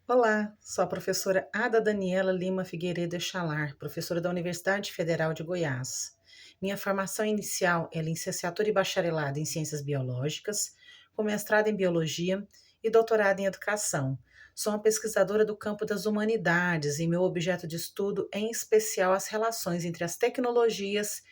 Olá, sou a professora Ada Daniela Lima Figueiredo Echalar, professora da Universidade Federal de Goiás. Minha formação inicial é licenciatura e bacharelado em Ciências Biológicas, com mestrado em Biologia e doutorado em Educação. Sou uma pesquisadora do campo das humanidades e meu objeto de estudo é, em especial, as relações entre as tecnologias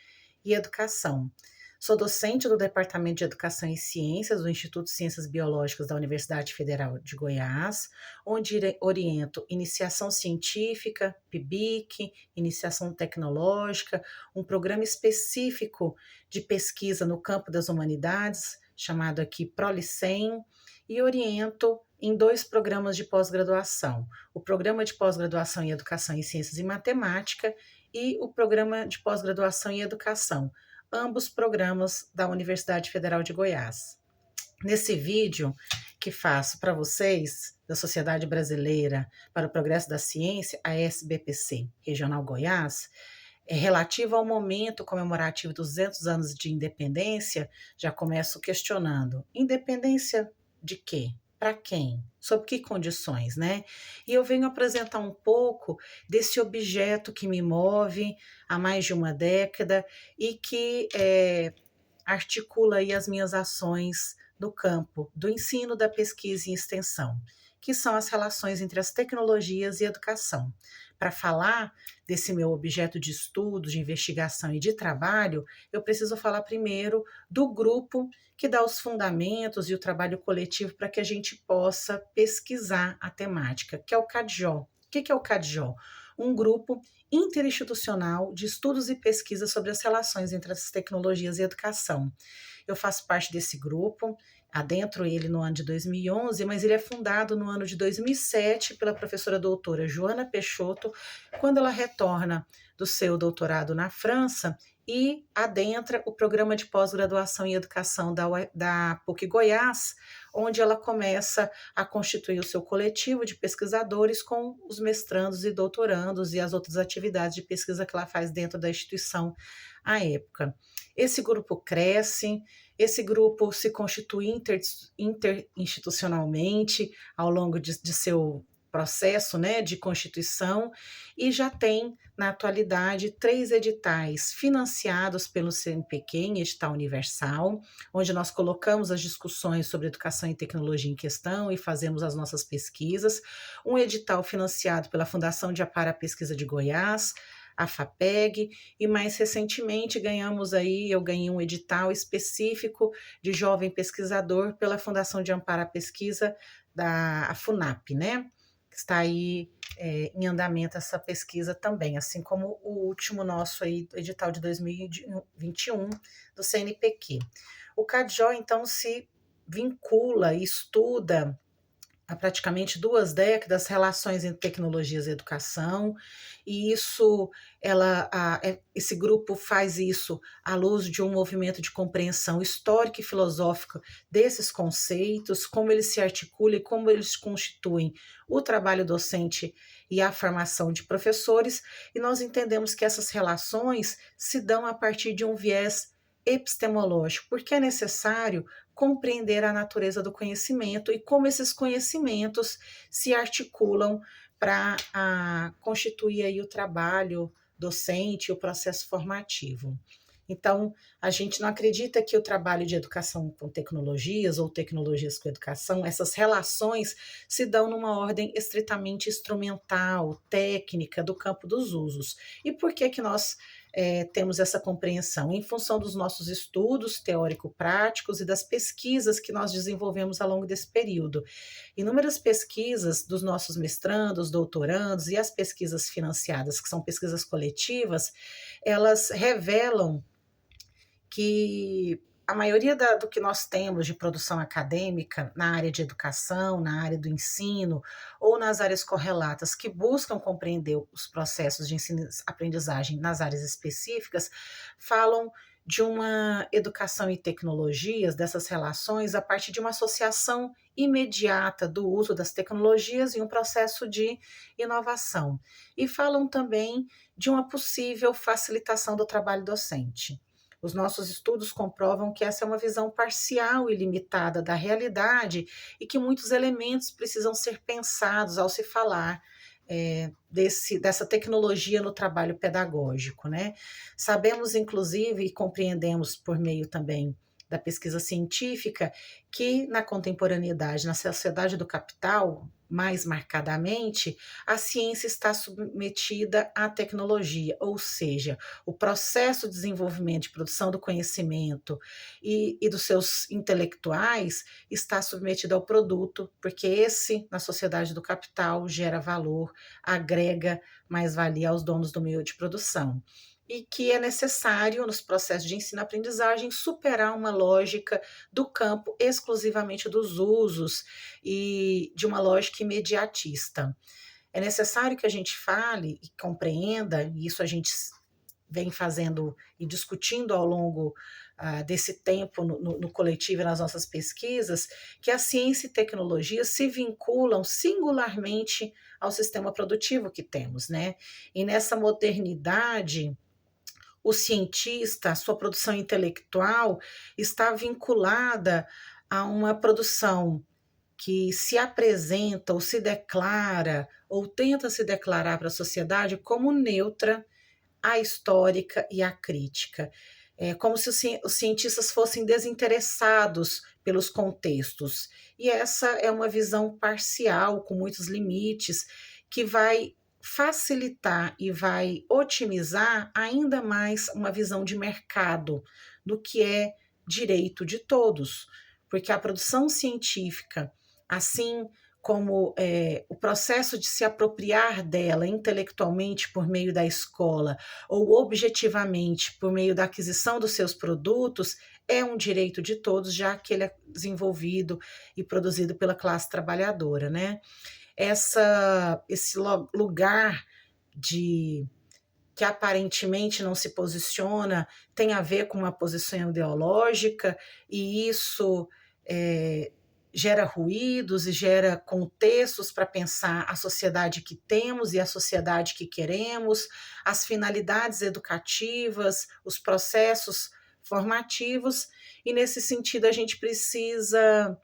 e educação. Sou docente do Departamento de Educação e Ciências do Instituto de Ciências Biológicas da Universidade Federal de Goiás, onde oriento iniciação científica, PIBIC, iniciação tecnológica, um programa específico de pesquisa no campo das humanidades, chamado aqui Prolicem, e oriento em dois programas de pós-graduação: o Programa de Pós-Graduação em Educação em Ciências e Matemática e o Programa de Pós-Graduação em Educação, ambos programas da Universidade Federal de Goiás. Nesse vídeo que faço para vocês, da Sociedade Brasileira para o Progresso da Ciência, a SBPC Regional Goiás, relativo ao momento comemorativo dos 200 anos de independência, já começo questionando: independência de quê? Para quem? Sob que condições, né? E eu venho apresentar um pouco desse objeto que me move há mais de uma década e que articula aí as minhas ações no campo do ensino, da pesquisa e extensão, que são as relações entre as tecnologias e educação. Para falar desse meu objeto de estudo, de investigação e de trabalho, eu preciso falar primeiro do grupo que dá os fundamentos e o trabalho coletivo para que a gente possa pesquisar a temática, que é o CADJO. O que é o CADJO? Um grupo interinstitucional de estudos e pesquisas sobre as relações entre as tecnologias e educação. Eu faço parte desse grupo, adentro ele no ano de 2011, mas ele é fundado no ano de 2007 pela professora doutora Joana Peixoto, quando ela retorna do seu doutorado na França e adentra o programa de pós-graduação em educação da PUC Goiás, onde ela começa a constituir o seu coletivo de pesquisadores com os mestrandos e doutorandos e as outras atividades de pesquisa que ela faz dentro da instituição à época. Esse grupo cresce, esse grupo se constitui interinstitucionalmente ao longo de seu processo, né, de constituição, e já tem, na atualidade, 3 editais financiados pelo CNPq em edital universal, onde nós colocamos as discussões sobre educação e tecnologia em questão e fazemos as nossas pesquisas, um edital financiado pela Fundação de Amparo à Pesquisa de Goiás, a FAPEG, e mais recentemente eu ganhei um edital específico de jovem pesquisador pela Fundação de Amparo à Pesquisa da FUNAP, né? Está aí em andamento essa pesquisa também, assim como o último nosso aí, edital de 2021 do CNPq. O CADJO, então, se vincula e estuda há praticamente 2 décadas relações entre tecnologias e educação, e esse grupo faz isso à luz de um movimento de compreensão histórica e filosófica desses conceitos, como eles se articulam e como eles constituem o trabalho docente e a formação de professores, e nós entendemos que essas relações se dão a partir de um viés epistemológico, porque é necessário compreender a natureza do conhecimento e como esses conhecimentos se articulam para constituir aí o trabalho docente, o processo formativo. Então, a gente não acredita que o trabalho de educação com tecnologias ou tecnologias com educação, essas relações se dão numa ordem estritamente instrumental, técnica, do campo dos usos. E por que nós temos essa compreensão? Em função dos nossos estudos teórico-práticos e das pesquisas que nós desenvolvemos ao longo desse período. Inúmeras pesquisas dos nossos mestrandos, doutorandos e as pesquisas financiadas, que são pesquisas coletivas, elas revelam que a maioria do que nós temos de produção acadêmica na área de educação, na área do ensino ou nas áreas correlatas que buscam compreender os processos de ensino-aprendizagem nas áreas específicas, falam de uma educação e tecnologias, dessas relações, a partir de uma associação imediata do uso das tecnologias em um processo de inovação. E falam também de uma possível facilitação do trabalho docente. Os nossos estudos comprovam que essa é uma visão parcial e limitada da realidade e que muitos elementos precisam ser pensados ao se falar dessa tecnologia no trabalho pedagógico, né? Sabemos, inclusive, e compreendemos por meio também da pesquisa científica, que na contemporaneidade, na sociedade do capital, mais marcadamente, a ciência está submetida à tecnologia, ou seja, o processo de desenvolvimento, de produção do conhecimento e dos seus intelectuais está submetido ao produto, porque esse, na sociedade do capital, gera valor, agrega mais-valia aos donos do meio de produção e que é necessário, nos processos de ensino-aprendizagem, superar uma lógica do campo exclusivamente dos usos e de uma lógica imediatista. É necessário que a gente fale e compreenda, e isso a gente vem fazendo e discutindo ao longo desse tempo no coletivo e nas nossas pesquisas, que a ciência e tecnologia se vinculam singularmente ao sistema produtivo que temos, né? E nessa modernidade, o cientista, a sua produção intelectual está vinculada a uma produção que se apresenta ou se declara ou tenta se declarar para a sociedade como neutra, ahistórica e acrítica. É como se os cientistas fossem desinteressados pelos contextos. E essa é uma visão parcial, com muitos limites, que vai facilitar e vai otimizar ainda mais uma visão de mercado do que é direito de todos, porque a produção científica, assim como o processo de se apropriar dela intelectualmente por meio da escola ou objetivamente por meio da aquisição dos seus produtos, é um direito de todos, já que ele é desenvolvido e produzido pela classe trabalhadora, né? Esse lugar de que aparentemente não se posiciona tem a ver com uma posição ideológica, e isso gera ruídos e gera contextos para pensar a sociedade que temos e a sociedade que queremos, as finalidades educativas, os processos formativos, e nesse sentido a gente precisa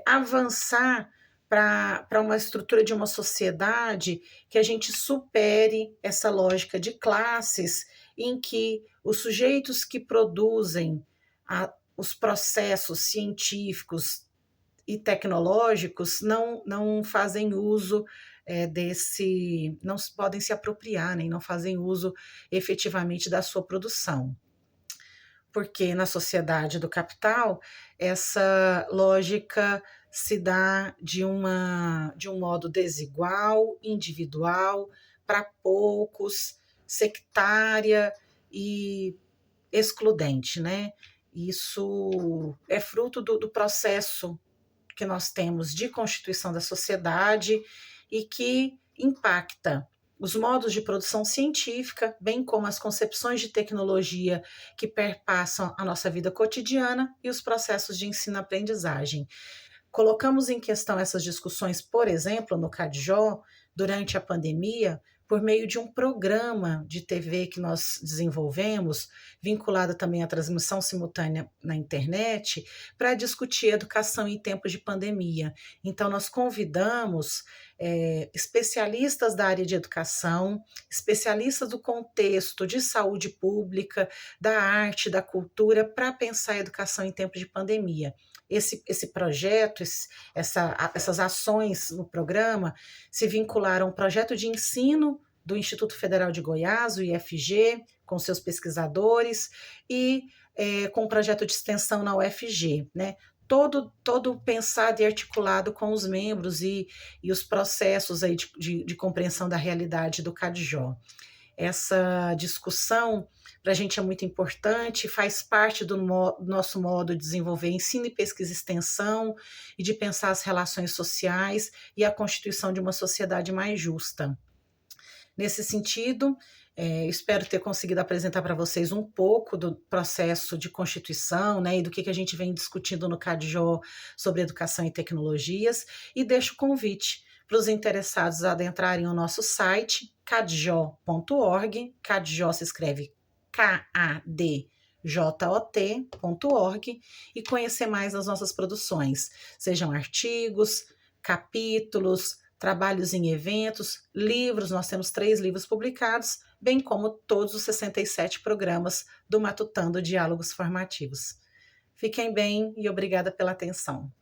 avançar para uma estrutura de uma sociedade que a gente supere essa lógica de classes em que os sujeitos que produzem os processos científicos e tecnológicos não fazem uso não podem se apropriar, nem não fazem uso efetivamente da sua produção. Porque na sociedade do capital, essa lógica se dá de um modo desigual, individual, para poucos, sectária e excludente, né? Isso é fruto do processo que nós temos de constituição da sociedade e que impacta os modos de produção científica, bem como as concepções de tecnologia que perpassam a nossa vida cotidiana e os processos de ensino-aprendizagem. Colocamos em questão essas discussões, por exemplo, no CADJO, durante a pandemia, por meio de um programa de TV que nós desenvolvemos, vinculado também à transmissão simultânea na internet, para discutir educação em tempos de pandemia. Então, nós convidamos especialistas da área de educação, especialistas do contexto de saúde pública, da arte, da cultura, para pensar a educação em tempos de pandemia. Esse projeto, essas ações no programa se vincularam ao projeto de ensino do Instituto Federal de Goiás, o IFG, com seus pesquisadores, e com o projeto de extensão na UFG, né? Todo pensado e articulado com os membros e os processos aí de compreensão da realidade do CADJO. Essa discussão para a gente é muito importante, faz parte do nosso modo de desenvolver ensino e pesquisa e extensão e de pensar as relações sociais e a constituição de uma sociedade mais justa. Nesse sentido, espero ter conseguido apresentar para vocês um pouco do processo de constituição, né, e do que a gente vem discutindo no CADJO sobre educação e tecnologias, e deixo o convite para os interessados adentrarem o nosso site, cadjo.org. CADJO se escreve KADJO.org, jot.org, e conhecer mais as nossas produções, sejam artigos, capítulos, trabalhos em eventos, livros. Nós temos 3 livros publicados, bem como todos os 67 programas do Matutando Diálogos Formativos. Fiquem bem e obrigada pela atenção.